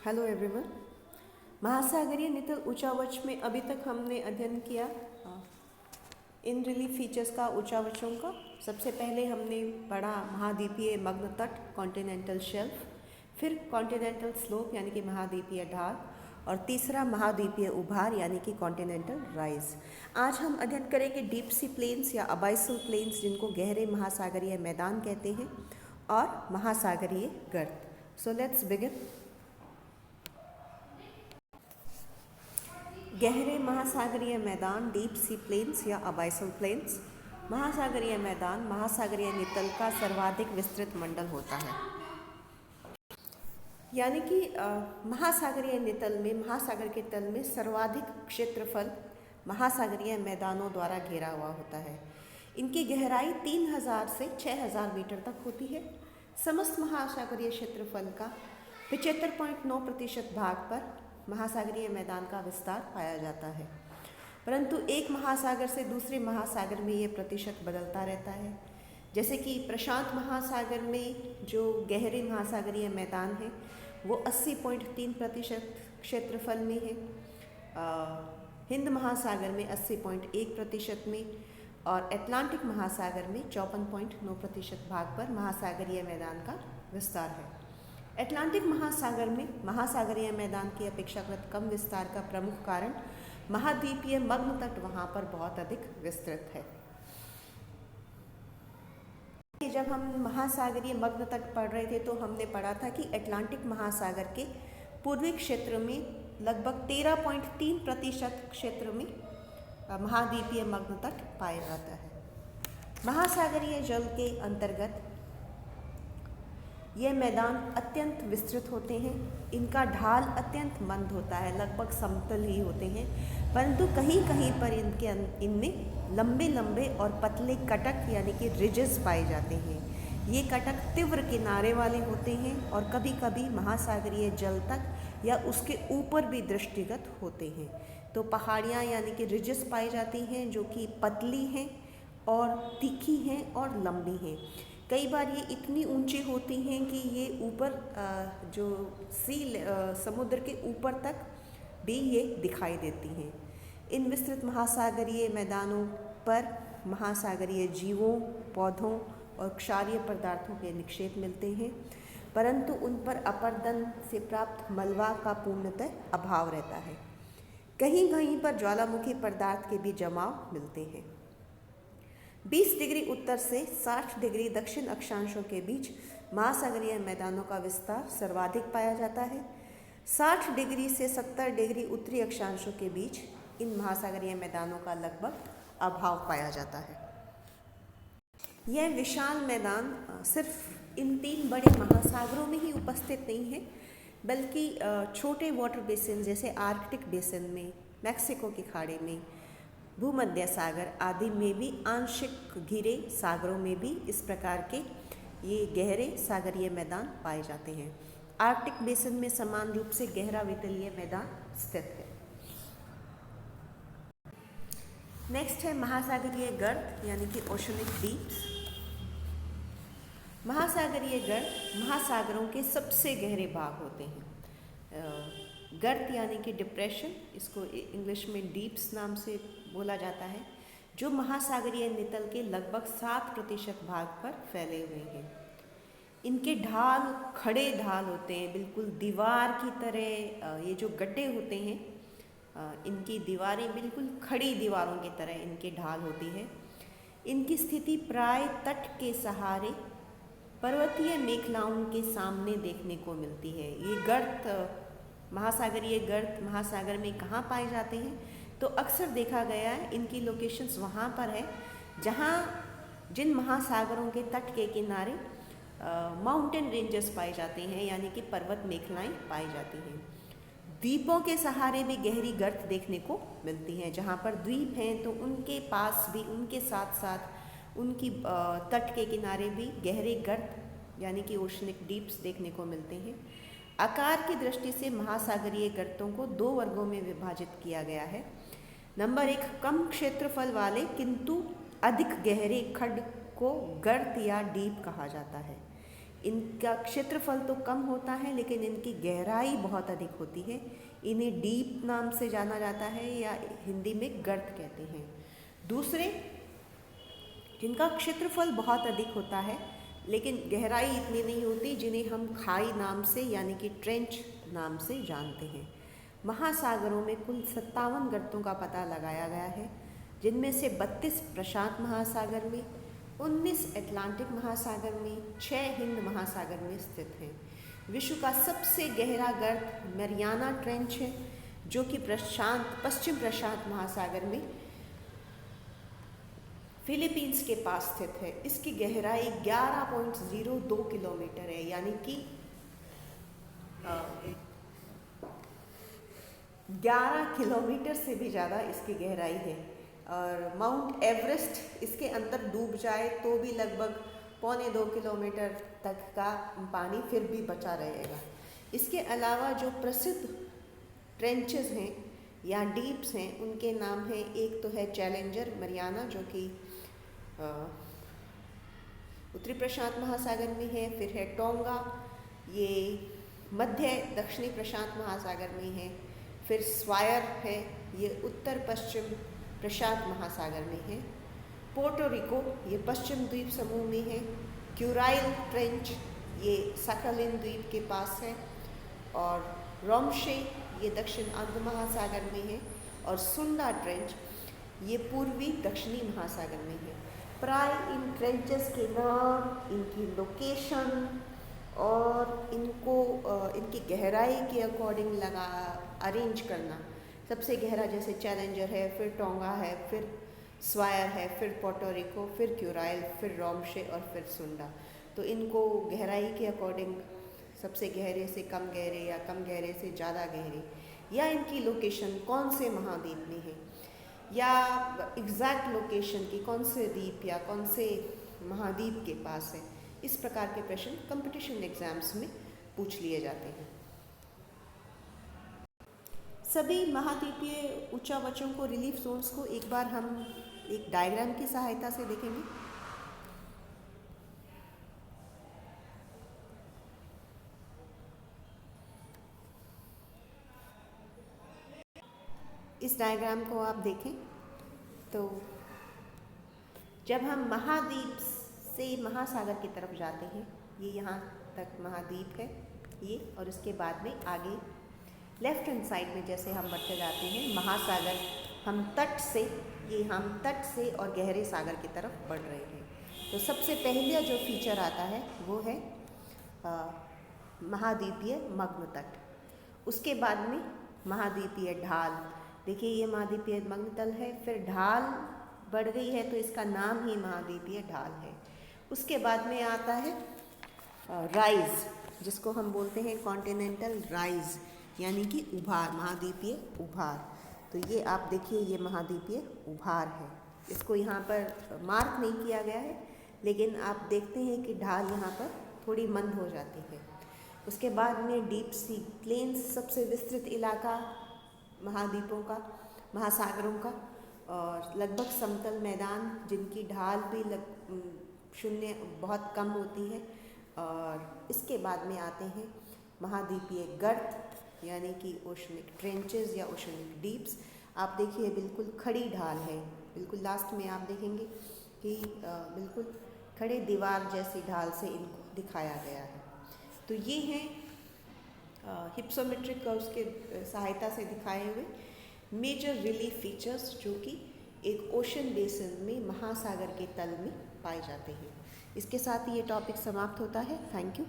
Hello everyone. महासागरीय नितल उच्चावच में अभी तक हमने अध्ययन किया इन रिलीफ फीचर्स का, उच्चावचों का। सबसे पहले हमने पढ़ा महाद्वीपीय मग्न तट, कॉन्टिनेंटल शेल्फ, फिर कॉन्टिनेंटल स्लोप यानी कि महाद्वीपीय ढाल, और तीसरा महाद्वीपीय उभार यानी कि कॉन्टिनेंटल राइज। आज हम अध्ययन करेंगे डीप सी प्लेन्स या अबाइसल प्लेन्स, जिनको गहरे महासागरीय मैदान कहते हैं, और महासागरीय गर्त। So let's begin. गहरे महासागरीय मैदान, डीप सी प्लेन्स या अबाइसल प्लेन्स। महासागरीय मैदान महासागरीय नितल का सर्वाधिक विस्तृत मंडल होता है, यानी कि महासागरीय नितल में, महासागर के तल में सर्वाधिक क्षेत्रफल महासागरीय मैदानों द्वारा घेरा हुआ होता है। इनकी गहराई 3000 से 6000 मीटर तक होती है। समस्त महासागरीय क्षेत्रफल का 75.9% भाग पर महासागरीय मैदान का विस्तार पाया जाता है, परंतु एक महासागर से दूसरे महासागर में ये प्रतिशत बदलता रहता है। जैसे कि प्रशांत महासागर में जो गहरे महासागरीय मैदान है वो 80.3% क्षेत्रफल में है, हिंद महासागर में 80.1% में, और अटलांटिक महासागर में 54.9% भाग पर महासागरीय मैदान का विस्तार है। अटलांटिक महासागर में महासागरीय मैदान की अपेक्षाकृत कम विस्तार का प्रमुख कारण महाद्वीपीय मग्न तट वहाँ पर बहुत अधिक विस्तृत है। जब हम महासागरीय मग्न तट पढ़ रहे थे तो हमने पढ़ा था कि अटलांटिक महासागर के पूर्वी क्षेत्र में लगभग 13.3% क्षेत्र में महाद्वीपीय मग्न तट पाया जाता है। महासागरीय जल के अंतर्गत ये मैदान अत्यंत विस्तृत होते हैं। इनका ढाल अत्यंत मंद होता है, लगभग समतल ही होते हैं, परंतु कहीं कहीं पर इनमें लंबे लंबे और पतले कटक यानी कि रिजेस पाए जाते हैं। ये कटक तीव्र किनारे वाले होते हैं और कभी कभी महासागरीय जल तक या उसके ऊपर भी दृष्टिगत होते हैं। तो पहाड़ियाँ यानी कि रिजेस पाई जाती हैं जो कि पतली हैं और तीखी हैं और लंबी हैं। कई बार ये इतनी ऊंची होती हैं कि ये ऊपर जो समुद्र के ऊपर तक भी ये दिखाई देती हैं। इन विस्तृत महासागरीय मैदानों पर महासागरीय जीवों, पौधों और क्षारीय पदार्थों के निक्षेप मिलते हैं, परंतु उन पर अपरदन से प्राप्त मलबा का पूर्णतः अभाव रहता है। कहीं कहीं पर ज्वालामुखी पदार्थ के भी जमाव मिलते हैं। 20 डिग्री उत्तर से 60 डिग्री दक्षिण अक्षांशों के बीच महासागरीय मैदानों का विस्तार सर्वाधिक पाया जाता है। 60 डिग्री से 70 डिग्री उत्तरी अक्षांशों के बीच इन महासागरीय मैदानों का लगभग अभाव पाया जाता है। यह विशाल मैदान सिर्फ इन 3 बड़े महासागरों में ही उपस्थित नहीं है, बल्कि छोटे वाटर बेसिन जैसे आर्कटिक बेसिन में, मैक्सिको की खाड़ी में, भूमध्य सागर आदि में भी, आंशिक घिरे सागरों में भी इस प्रकार के ये गहरे सागरीय मैदान पाए जाते हैं। आर्कटिक बेसिन में समान रूप से गहरा वितलीय मैदान स्थित है। नेक्स्ट है महासागरीय गर्त यानी कि ओशनिक डीप्स। महासागरीय गर्त महासागरों के सबसे गहरे भाग होते हैं। गर्त यानी कि डिप्रेशन, इसको इंग्लिश में डीप्स नाम से बोला जाता है, जो महासागरीय नितल के लगभग 7% भाग पर फैले हुए हैं। इनके ढाल खड़े ढाल होते हैं, बिल्कुल दीवार की तरह। ये जो गड्ढे होते हैं, इनकी दीवारें बिल्कुल खड़ी दीवारों की तरह इनके ढाल होती है। इनकी स्थिति प्राय तट के सहारे पर्वतीय मेखलाओं के सामने देखने को मिलती है। ये गर्त, महासागरीय गर्त महासागर में कहाँ पाए जाते हैं? तो अक्सर देखा गया है इनकी लोकेशंस वहाँ पर है जहाँ जिन महासागरों के तट के किनारे माउंटेन रेंजेस पाए जाते हैं, यानी कि पर्वत मेखलाएं पाई जाती हैं। द्वीपों के सहारे भी गहरी गर्त देखने को मिलती हैं। जहाँ पर द्वीप हैं तो उनके पास भी, उनके साथ साथ उनकी तट के किनारे भी गहरे गर्त यानी कि ओशनिक डीप्स देखने को मिलते हैं। आकार की दृष्टि से महासागरीय गर्तों को 2 वर्गों में विभाजित किया गया है। नंबर 1, कम क्षेत्रफल वाले किंतु अधिक गहरे खड्ड को गर्त या डीप कहा जाता है। इनका क्षेत्रफल तो कम होता है लेकिन इनकी गहराई बहुत अधिक होती है। इन्हें डीप नाम से जाना जाता है या हिंदी में गर्त कहते हैं। दूसरे, जिनका क्षेत्रफल बहुत अधिक होता है लेकिन गहराई इतनी नहीं होती, जिन्हें हम खाई नाम से यानी कि ट्रेंच नाम से जानते हैं। महासागरों में कुल 57 गर्तों का पता लगाया गया है, जिनमें से 32 प्रशांत महासागर में, 19 अटलांटिक महासागर में, 6 हिंद महासागर में स्थित हैं। विश्व का सबसे गहरा गर्त मैरियाना ट्रेंच है, जो कि पश्चिम प्रशांत महासागर में फिलीपींस के पास स्थित है। इसकी गहराई 11.02 किलोमीटर है, यानी कि 11 किलोमीटर से भी ज़्यादा इसकी गहराई है। और माउंट एवरेस्ट इसके अंदर डूब जाए तो भी लगभग 1.25 किलोमीटर तक का पानी फिर भी बचा रहेगा। इसके अलावा जो प्रसिद्ध ट्रेंचेस हैं या डीप्स हैं, उनके नाम हैं, एक तो है चैलेंजर मैरियाना, जो कि उत्तरी प्रशांत महासागर में है। फिर है टोंगा, ये मध्य दक्षिणी प्रशांत महासागर में है। फिर स्वायर है, ये उत्तर पश्चिम प्रशांत महासागर में है। पोर्टो रिको, ये पश्चिम द्वीप समूह में है। क्यूराइल ट्रेंच, ये सकलिन द्वीप के पास है। और रोमशे, ये दक्षिण अर्ध महासागर में है। और सुंडा ट्रेंच, ये पूर्वी दक्षिणी महासागर में है। प्राय इन ट्रेंचेस के नाम, इनकी लोकेशन और इनकी गहराई के अकॉर्डिंग अरेंज करना, सबसे गहरा जैसे चैलेंजर है, फिर टोंगा है, फिर स्वायर है, फिर पोर्टो रिको, फिर क्यूराइल, फिर रोमशे और फिर सुंडा। तो इनको गहराई के अकॉर्डिंग सबसे गहरे से कम गहरे या कम गहरे से ज़्यादा गहरे, या इनकी लोकेशन कौन से महाद्वीप में है, या एग्जैक्ट लोकेशन की कौन से द्वीप या कौन से महाद्वीप के पास है, इस प्रकार के प्रश्न कंपटीशन एग्जाम्स में पूछ लिए जाते हैं। सभी महाद्वीपीय उच्चावचों को, रिलीफ जोन्स को एक बार हम एक डायग्राम की सहायता से देखेंगे। इस डायग्राम को आप देखें तो जब हम महाद्वीप से महासागर की तरफ जाते हैं, ये यहाँ तक महाद्वीप है ये, और उसके बाद में आगे लेफ्ट हैंड साइड में जैसे हम बढ़ते जाते हैं महासागर, हम तट से और गहरे सागर की तरफ बढ़ रहे हैं। तो सबसे पहले जो फीचर आता है वो है महाद्वीपीय मग्न तट। उसके बाद में महाद्वीपीय ढाल, देखिए ये महाद्वीपीय मग्न तल है, फिर ढाल बढ़ गई है तो इसका नाम ही महाद्वीपीय ढाल है। उसके बाद में आता है राइज, जिसको हम बोलते हैं कॉन्टिनेंटल राइज, यानी कि उभार, महाद्वीपीय उभार। तो ये आप देखिए, ये महाद्वीपीय उभार है। इसको यहाँ पर मार्क नहीं किया गया है, लेकिन आप देखते हैं कि ढाल यहाँ पर थोड़ी मंद हो जाती है। उसके बाद में डीप सी प्लेन्स, सबसे विस्तृत इलाका महाद्वीपों का, महासागरों का, और लगभग समतल मैदान जिनकी ढाल भी शून्य बहुत कम होती है। और इसके बाद में आते हैं महाद्वीपीय गर्त, यानी कि ओशनिक ट्रेंचेस या ओशनिक डीप्स। आप देखिए बिल्कुल खड़ी ढाल है, बिल्कुल लास्ट में आप देखेंगे कि बिल्कुल खड़े दीवार जैसी ढाल से इनको दिखाया गया है। तो ये हैं हिप्सोमेट्रिक कर्व्स के सहायता से दिखाए हुए मेजर रिलीफ फीचर्स, जो कि एक ओशन बेसिन में महासागर के तल में पाए जाते हैं। इसके साथ ही ये टॉपिक समाप्त होता है। Thank you.